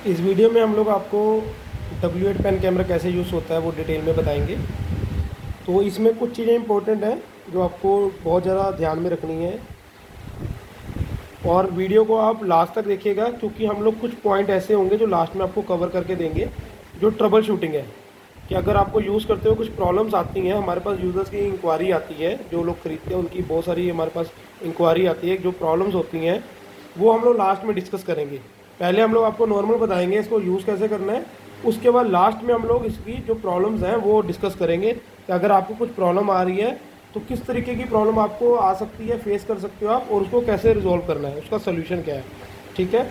इस वीडियो में हम लोग आपको W8 पेन कैमरा कैसे यूज़ होता है वो डिटेल में बताएंगे। तो इसमें कुछ चीज़ें इंपॉर्टेंट हैं जो आपको बहुत ज़्यादा ध्यान में रखनी है, और वीडियो को आप लास्ट तक देखिएगा क्योंकि हम लोग कुछ पॉइंट ऐसे होंगे जो लास्ट में आपको कवर करके देंगे। जो ट्रबल शूटिंग है कि अगर आपको यूज़ करते हुए कुछ प्रॉब्लम्स आती हैं, हमारे पास यूज़र्स की इंक्वायरी आती है, जो लोग खरीदते हैं उनकी बहुत सारी हमारे पास इंक्वायरी आती है, जो प्रॉब्लम्स होती हैं वो हम लोग लास्ट में डिस्कस करेंगे। पहले हम लोग आपको नॉर्मल बताएंगे इसको यूज़ कैसे करना है, उसके बाद लास्ट में हम लोग इसकी जो प्रॉब्लम्स हैं वो डिस्कस करेंगे कि अगर आपको कुछ प्रॉब्लम आ रही है तो किस तरीके की प्रॉब्लम आपको आ सकती है, फेस कर सकते हो आप, और उसको कैसे रिजॉल्व करना है, उसका सोल्यूशन क्या है। ठीक है,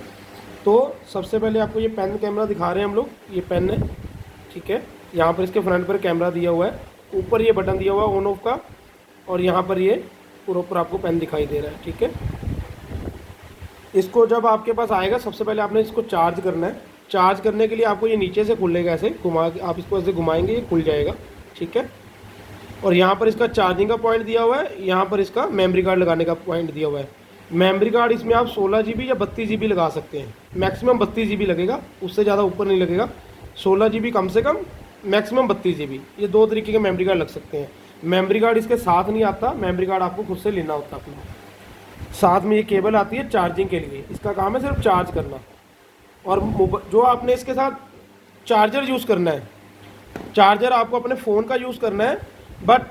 तो सबसे पहले आपको ये पेन कैमरा दिखा रहे हैं हम लोग। ये पेन है, ठीक है। यहाँ पर इसके फ्रंट पर कैमरा दिया हुआ है, ऊपर ये बटन दिया हुआ है ऑन ऑफ का, और यहाँ पर ये प्रॉपर आपको पेन दिखाई दे रहा है। ठीक है, इसको जब आपके पास आएगा सबसे पहले आपने इसको चार्ज करना है। चार्ज करने के लिए आपको ये नीचे से खुलेगा, ऐसे घुमा के आप इसको ऐसे घुमाएंगे ये खुल जाएगा। ठीक है, और यहाँ पर इसका चार्जिंग का पॉइंट दिया हुआ है, यहाँ पर इसका मेमोरी कार्ड लगाने का पॉइंट दिया हुआ है। मेमोरी कार्ड इसमें आप 16 GB या 32 GB लगा सकते हैं। मैक्सिमम 32 GB लगेगा, उससे ज़्यादा ऊपर नहीं लगेगा। 16 GB कम से कम, मैक्सिमम 32 GB, ये दो तरीके के मेमोरी कार्ड लग सकते हैं। मेमोरी कार्ड इसके साथ नहीं आता, मेमोरी कार्ड आपको खुद से लेना होता है अपना। साथ में ये केबल आती है चार्जिंग के लिए, इसका काम है सिर्फ चार्ज करना। और जो आपने इसके साथ चार्जर यूज़ करना है, चार्जर आपको अपने फ़ोन का यूज़ करना है, बट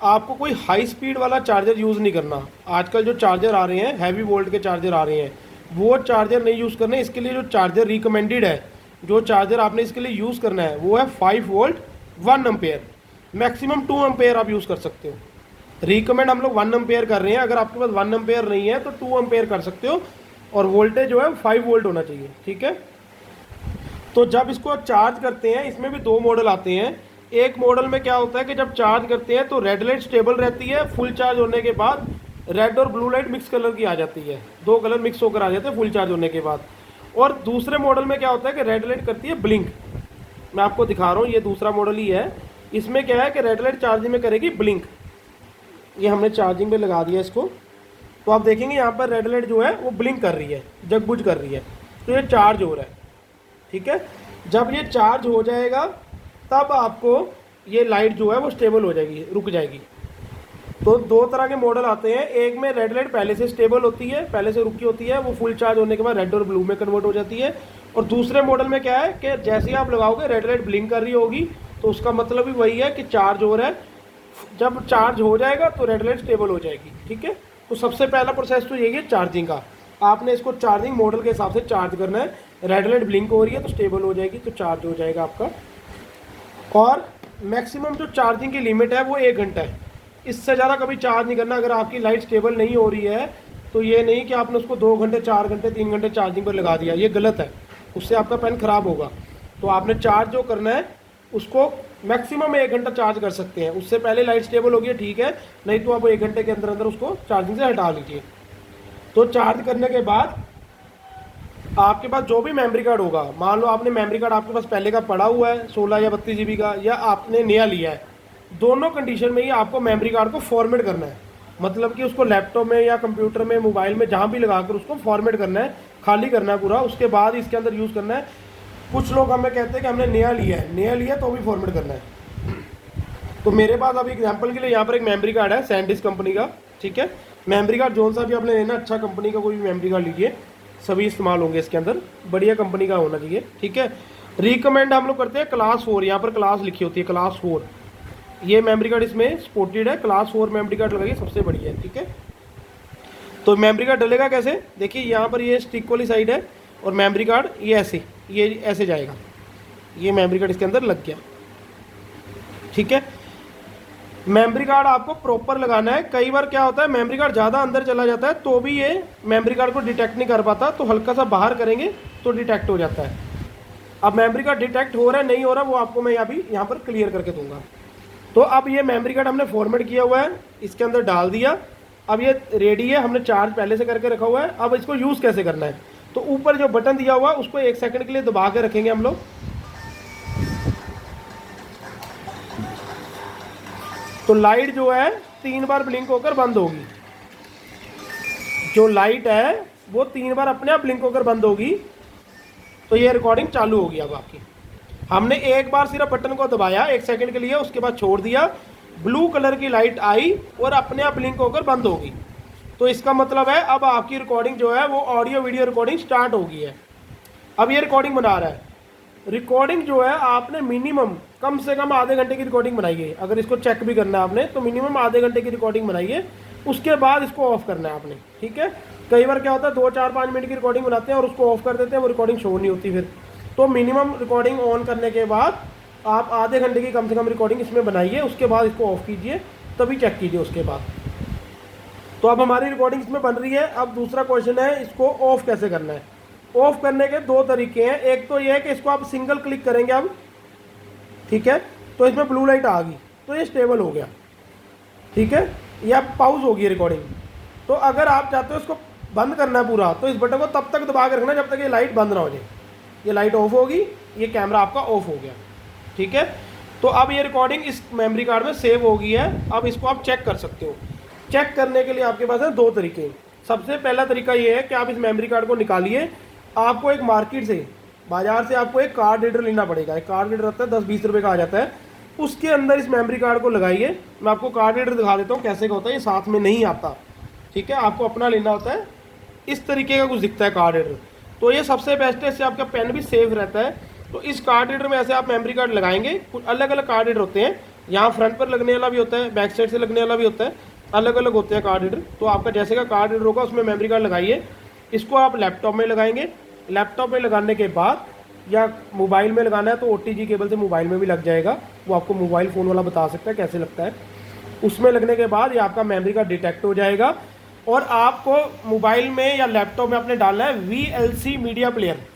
आपको कोई हाई स्पीड वाला चार्जर यूज़ नहीं करना। आजकल जो चार्जर आ रहे हैं, हैवी वोल्ट के चार्जर आ रहे हैं, वो चार्जर नहीं यूज़ करने। इसके लिए जो चार्जर रिकमेंडेड है, जो चार्जर आपने इसके लिए यूज़ करना है, वो है 5 वोल्ट 1 एम्पेयर, मैक्सिमम 2 एम्पेयर आप यूज़ कर सकते हो। रिकमेंड हम लोग 1 एम्पेयर कर रहे हैं, अगर आपके पास 1 एम्पेयर नहीं है तो 2 एम्पेयर कर सकते हो, और वोल्टेज जो है 5 वोल्ट होना चाहिए। ठीक है, तो जब इसको चार्ज करते हैं, इसमें भी दो मॉडल आते हैं। एक मॉडल में क्या होता है कि जब चार्ज करते हैं तो रेड लाइट स्टेबल रहती है, फुल चार्ज होने के बाद रेड और ब्लू लाइट मिक्स कलर की आ जाती है, दो कलर मिक्स होकर आ जाते हैं फुल चार्ज होने के बाद। और दूसरे मॉडल में क्या होता है कि रेड लाइट करती है ब्लिंक। मैं आपको दिखा रहा हूँ, ये दूसरा मॉडल ही है। इसमें क्या है कि रेड लाइट चार्जिंग में करेगी ब्लिंक। ये हमने चार्जिंग पे लगा दिया इसको, तो आप देखेंगे यहाँ पर रेड लाइट जो है वो ब्लिंक कर रही है, जगबुझ कर रही है, तो ये चार्ज हो रहा है। ठीक है, जब ये चार्ज हो जाएगा तब आपको ये लाइट जो है वो स्टेबल हो जाएगी, रुक जाएगी। तो दो तरह के मॉडल आते हैं, एक में रेड लाइट पहले से स्टेबल होती है, पहले से रुकी होती है, वो फुल चार्ज होने के बाद रेड और ब्लू में कन्वर्ट हो जाती है। और दूसरे मॉडल में क्या है कि जैसे ही आप लगाओगे रेड लाइट ब्लिंक कर रही होगी, तो उसका मतलब भी वही है कि चार्ज हो रहा है। जब चार्ज हो जाएगा तो रेड लाइट स्टेबल हो जाएगी। ठीक है, तो सबसे पहला प्रोसेस तो यही है चार्जिंग का। आपने इसको चार्जिंग मॉडल के हिसाब से चार्ज करना है। रेड लाइट ब्लिंक हो रही है तो स्टेबल हो जाएगी, तो चार्ज हो जाएगा आपका। और मैक्सिमम जो चार्जिंग की लिमिट है वो 1 घंटा है, इससे ज़्यादा कभी चार्ज नहीं करना। अगर आपकी लाइट स्टेबल नहीं हो रही है तो ये नहीं कि आपने उसको 2 घंटे 4 घंटे 3 घंटे चार्जिंग पर लगा दिया, ये गलत है, उससे आपका पेन ख़राब होगा। तो आपने चार्ज जो करना है उसको मैक्सिमम 1 घंटा चार्ज कर सकते हैं, उससे पहले लाइट स्टेबल होगी ठीक है, नहीं तो आप 1 घंटे के अंदर अंदर उसको चार्जिंग से हटा लीजिए। तो चार्ज करने के बाद आपके पास जो भी मेमोरी कार्ड होगा, मान लो आपने मेमोरी कार्ड आपके पास पहले का पड़ा हुआ है 16 या 32 GB का, या आपने नया लिया है, दोनों कंडीशन में ही आपको मेमोरी कार्ड को फॉर्मेट करना है। मतलब कि उसको लैपटॉप में या कंप्यूटर में, मोबाइल में, जहाँ भी लगाकर उसको फॉर्मेट करना है, खाली करना है पूरा, उसके बाद इसके अंदर यूज़ करना है। कुछ लोग हमें कहते हैं कि हमने नया लिया है, नया लिया तो भी फॉर्मेट करना है। तो मेरे पास अभी एग्जांपल के लिए यहाँ पर एक मेमोरी कार्ड है सैंडिस्क कंपनी का। ठीक है, मेमोरी कार्ड जोन सा भी आपने लेना, अच्छा कंपनी का कोई भी मेमोरी कार्ड लीजिए, सभी इस्तेमाल होंगे इसके अंदर, बढ़िया कंपनी का होना चाहिए। ठीक है, रिकमेंड हम लोग करते हैं क्लास 4, यहाँ पर क्लास लिखी होती है क्लास 4। ये मेमोरी कार्ड इसमें सपोर्टेड है, क्लास 4 मेमोरी कार्ड लगाइए, सबसे बढ़िया है। ठीक है, तो मेमोरी कार्ड डलेगा कैसे, देखिए यहाँ पर ये स्टिक वाली साइड है, और मेमोरी कार्ड ये ऐसे जाएगा, ये मेमोरी कार्ड इसके अंदर लग गया। ठीक है, मेमोरी कार्ड आपको प्रॉपर लगाना है। कई बार क्या होता है मेमोरी कार्ड ज़्यादा अंदर चला जाता है तो भी ये मेमोरी कार्ड को डिटेक्ट नहीं कर पाता, तो हल्का सा बाहर करेंगे तो डिटेक्ट हो जाता है। अब मेमोरी कार्ड डिटेक्ट हो रहा है नहीं हो रहा वो आपको मैं अभी यहाँ पर क्लियर करके दूंगा। तो अब ये मेमोरी कार्ड हमने फॉर्मेट किया हुआ है, इसके अंदर डाल दिया, अब ये रेडी है, हमने चार्ज पहले से करके रखा हुआ है। अब इसको यूज़ कैसे करना है, तो ऊपर जो बटन दिया हुआ है उसको 1 सेकंड के लिए दबा के रखेंगे हम लोग। तो लाइट जो है 3 बार ब्लिंक होकर बंद होगी, जो लाइट है वो 3 बार अपने आप ब्लिंक होकर बंद होगी। तो ये रिकॉर्डिंग चालू होगी अब आपकी। हमने एक बार सिर्फ बटन को दबाया 1 सेकंड के लिए, उसके बाद छोड़ दिया, ब्लू कलर की लाइट आई और अपने आप ब्लिंक होकर बंद होगी। तो इसका मतलब है अब आपकी रिकॉर्डिंग जो है वो ऑडियो वीडियो रिकॉर्डिंग स्टार्ट हो गई है। अब ये रिकॉर्डिंग बना रहा है। रिकॉर्डिंग जो है आपने मिनिमम कम से कम आधे घंटे की रिकॉर्डिंग बनाई है। अगर इसको चेक भी करना है आपने तो मिनिमम आधे घंटे की रिकॉर्डिंग बनाई है, उसके बाद इसको ऑफ करना है आपने। ठीक है, कई बार क्या होता है 2, 4, 5 मिनट की रिकॉर्डिंग बनाते हैं और उसको ऑफ कर देते हैं, वो रिकॉर्डिंग शो नहीं होती फिर। तो मिनिमम रिकॉर्डिंग ऑन करने के बाद आप आधे घंटे की कम से कम रिकॉर्डिंग इसमें बनाइए, उसके बाद इसको ऑफ कीजिए, तभी चेक कीजिए उसके बाद। तो अब हमारी रिकॉर्डिंग इसमें बन रही है। अब दूसरा क्वेश्चन है इसको ऑफ कैसे करना है। ऑफ करने के 2 तरीके हैं। एक तो ये है कि इसको आप सिंगल क्लिक करेंगे अब, ठीक है, तो इसमें ब्लू लाइट आ गई, तो ये स्टेबल हो गया। ठीक है, या पाउज होगी रिकॉर्डिंग। तो अगर आप चाहते हो इसको बंद करना है पूरा, तो इस बटन को तब तक दबा के रखना जब तक ये लाइट बंद ना हो जाए। ये लाइट ऑफ होगी, ये कैमरा आपका ऑफ हो गया। ठीक है, तो अब ये रिकॉर्डिंग इस मेमोरी कार्ड में सेव हो गई है। अब इसको आप चेक कर सकते हो। चेक करने के लिए आपके पास है 2 तरीके। सबसे पहला तरीका ये है कि आप इस मेमोरी कार्ड को निकालिए। आपको एक मार्केट से, बाजार से आपको एक कार्ड रीडर लेना पड़ेगा। एक कार्ड रीडर रहता है 10-20 रुपये का आ जाता है। उसके अंदर इस मेमोरी कार्ड को लगाइए। मैं आपको कार्ड रीडर दिखा देता हूँ कैसे का होता है, ये साथ में नहीं आता। ठीक है, आपको अपना लेना होता है। इस तरीके का कुछ दिखता है कार्ड रीडर, तो ये सबसे बेस्ट है। इससे आपका पेन भी सेफ रहता है। तो इस कार्ड रीडर में ऐसे आप मेमोरी कार्ड लगाएंगे। कुछ अलग अलग कार्ड रीडर होते हैं, यहाँ फ्रंट पर लगने वाला भी होता है, बैक साइड से लगने वाला भी होता है, अलग अलग होते हैं कार्ड रीडर। तो आपका जैसे का कार्ड रीडर होगा उसमें मेमोरी कार्ड लगाइए। इसको आप लैपटॉप में लगाएंगे। लैपटॉप में लगाने के बाद या मोबाइल में लगाना है तो OTG केबल से मोबाइल में भी लग जाएगा। वो आपको मोबाइल फ़ोन वाला बता सकता है कैसे लगता है। उसमें लगने के बाद ये आपका मेमोरी कार्ड डिटेक्ट हो जाएगा और आपको मोबाइल में या लैपटॉप में आपने डालना है VLC media player.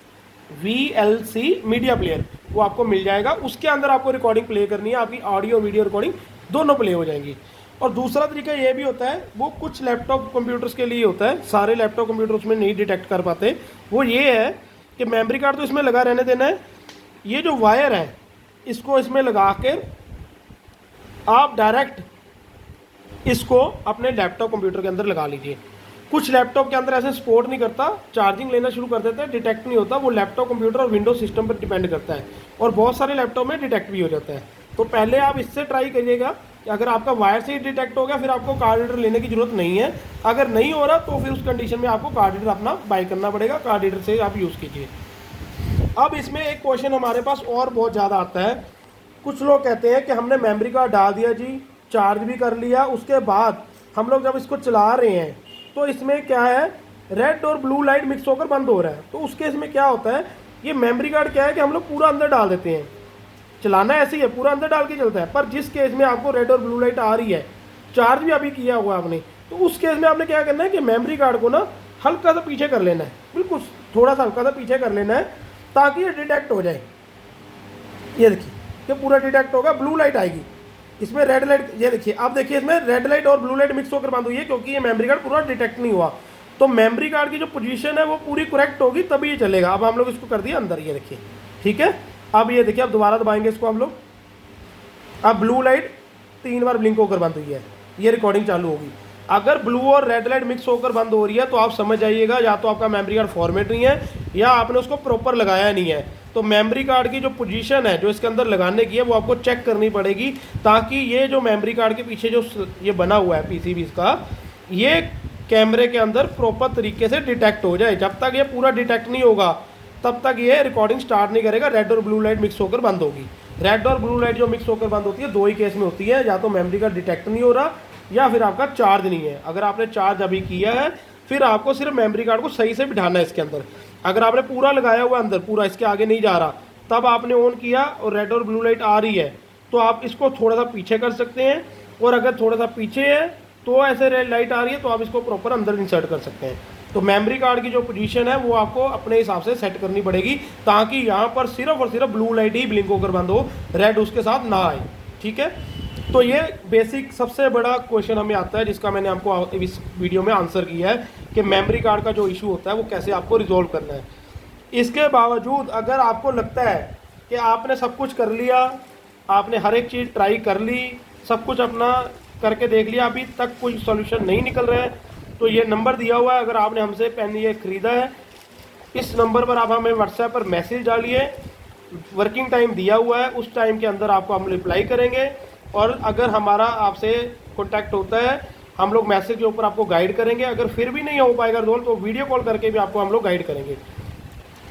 VLC media player वो आपको मिल जाएगा। उसके अंदर आपको रिकॉर्डिंग प्ले करनी है, आपकी ऑडियो वीडियो रिकॉर्डिंग दोनों प्ले हो जाएंगी। और दूसरा तरीका ये भी होता है, वो कुछ लैपटॉप कंप्यूटर्स के लिए होता है, सारे लैपटॉप कंप्यूटर्स में नहीं डिटेक्ट कर पाते। वो ये है कि मेमोरी कार्ड तो इसमें लगा रहने देना है, ये जो वायर है इसको इसमें लगा कर आप डायरेक्ट इसको अपने लैपटॉप कंप्यूटर के अंदर लगा लीजिए। कुछ लैपटॉप के अंदर ऐसे सपोर्ट नहीं करता, चार्जिंग लेना शुरू कर देते हैं, डिटेक्ट नहीं होता। वो लैपटॉप कंप्यूटर और विंडोज सिस्टम पर डिपेंड करता है, और बहुत सारे लैपटॉप में डिटेक्ट भी हो जाता है। तो पहले आप इससे ट्राई करिएगा कि अगर आपका वायर से ही डिटेक्ट हो गया फिर आपको कार्ड रीडर लेने की ज़रूरत नहीं है। अगर नहीं हो रहा तो फिर उस कंडीशन में आपको कार्ड रीडर अपना बाय करना पड़ेगा, कार्ड रीडर से आप यूज़ कीजिए। अब इसमें एक क्वेश्चन हमारे पास और बहुत ज़्यादा आता है। कुछ लोग कहते हैं कि हमने मेमोरी कार्ड डाल दिया जी, चार्ज भी कर लिया, उसके बाद हम लोग जब इसको चला रहे हैं तो इसमें क्या है, रेड और ब्लू लाइट मिक्स होकर बंद हो रहा है। तो उस केस में क्या होता है, ये मेमोरी कार्ड क्या है कि हम लोग पूरा अंदर डाल देते हैं, चलाना ऐसे ही है, पूरा अंदर डाल के चलता है। पर जिस केस में आपको रेड और ब्लू लाइट आ रही है, चार्ज भी अभी किया हुआ आपने, तो उस केस में आपने क्या करना है कि मेमोरी कार्ड को ना हल्का सा पीछे कर लेना है, बिल्कुल थोड़ा सा हल्का सा पीछे कर लेना है, ताकि ये डिटेक्ट हो जाए। ये देखिए कि पूरा डिटेक्ट होगा, ब्लू लाइट आएगी, इसमें रेड लाइट, ये देखिए अब देखिए इसमें रेड लाइट और ब्लू लाइट मिक्स होकर बंद हुई है, क्योंकि ये मेमोरी कार्ड पूरा डिटेक्ट नहीं हुआ। तो मेमोरी कार्ड की जो पोजीशन है वो पूरी करेक्ट होगी तभी ये चलेगा। अब हम लोग इसको कर दिया अंदर, ये देखिए ठीक है। अब ये देखिए, अब दोबारा दबाएंगे इसको हम लोग, अब ब्लू लाइट 3 बार ब्लिंक होकर बंद हुई है, ये रिकॉर्डिंग चालू होगी। अगर ब्लू और रेड लाइट मिक्स होकर बंद हो रही है तो आप समझ जाइएगा या तो आपका मेमोरी कार्ड फॉर्मेट नहीं है या आपने उसको प्रॉपर लगाया नहीं है। तो मेमोरी कार्ड की जो पोजीशन है जो इसके अंदर लगाने की है वो आपको चेक करनी पड़ेगी, ताकि ये जो मेमोरी कार्ड के पीछे जो ये बना हुआ है PCB इसका, ये कैमरे के अंदर प्रॉपर तरीके से डिटेक्ट हो जाए। जब तक ये पूरा डिटेक्ट नहीं होगा तब तक ये रिकॉर्डिंग स्टार्ट नहीं करेगा, रेड और ब्लू लाइट मिक्स होकर बंद होगी। रेड और ब्लू लाइट जो मिक्स होकर बंद होती है 2 ही केस में होती है, या तो मेमोरी कार्ड डिटेक्ट नहीं हो रहा या फिर आपका चार्ज नहीं है। अगर आपने चार्ज अभी किया है फिर आपको सिर्फ मेमोरी कार्ड को सही से बिठाना है इसके अंदर। अगर आपने पूरा लगाया हुआ अंदर, पूरा इसके आगे नहीं जा रहा, तब आपने ऑन किया और रेड और ब्लू लाइट आ रही है तो आप इसको थोड़ा सा पीछे कर सकते हैं, और अगर थोड़ा सा पीछे है तो ऐसे रेड लाइट आ रही है तो आप इसको प्रॉपर अंदर इंसर्ट कर सकते हैं। तो मेमोरी कार्ड की जो पोजीशन है वो आपको अपने हिसाब से सेट करनी पड़ेगी, ताकि यहाँ पर सिर्फ और सिर्फ ब्लू लाइट ही ब्लिंक होकर बंद हो, रेड उसके साथ ना आए। ठीक है, तो ये बेसिक सबसे बड़ा क्वेश्चन हमें आता है जिसका मैंने आपको इस वीडियो में आंसर किया है कि मेमोरी कार्ड का जो इशू होता है वो कैसे आपको रिजॉल्व करना है। इसके बावजूद अगर आपको लगता है कि आपने सब कुछ कर लिया, आपने हर एक चीज़ ट्राई कर ली, सब कुछ अपना करके देख लिया, अभी तक कोई सॉल्यूशन नहीं निकल रहा है, तो ये नंबर दिया हुआ है, अगर आपने हमसे पेन ये ख़रीदा है इस नंबर पर आप हमें व्हाट्सएप पर मैसेज डालिए, वर्किंग टाइम दिया हुआ है, उस टाइम के अंदर आपको हम रिप्लाई करेंगे। और अगर हमारा आपसे कॉन्टैक्ट होता है, हम लोग मैसेज के ऊपर आपको गाइड करेंगे। अगर फिर भी नहीं हो पाएगा रिजॉल्व तो वीडियो कॉल करके भी आपको हम लोग गाइड करेंगे।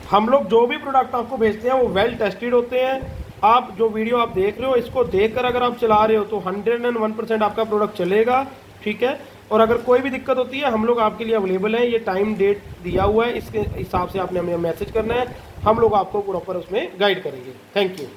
हम लोग जो भी प्रोडक्ट आपको भेजते हैं वो वेल टेस्टेड होते हैं। आप जो वीडियो आप देख रहे हो, इसको देखकर अगर आप चला रहे हो तो 101% आपका प्रोडक्ट चलेगा, ठीक है। और अगर कोई भी दिक्कत होती है, हम लोग आपके लिए अवेलेबल हैं। ये टाइम डेट दिया हुआ है, इसके हिसाब से आपने हमें मैसेज करना है, हम लोग आपको प्रॉपर उसमें गाइड करेंगे। Thank you.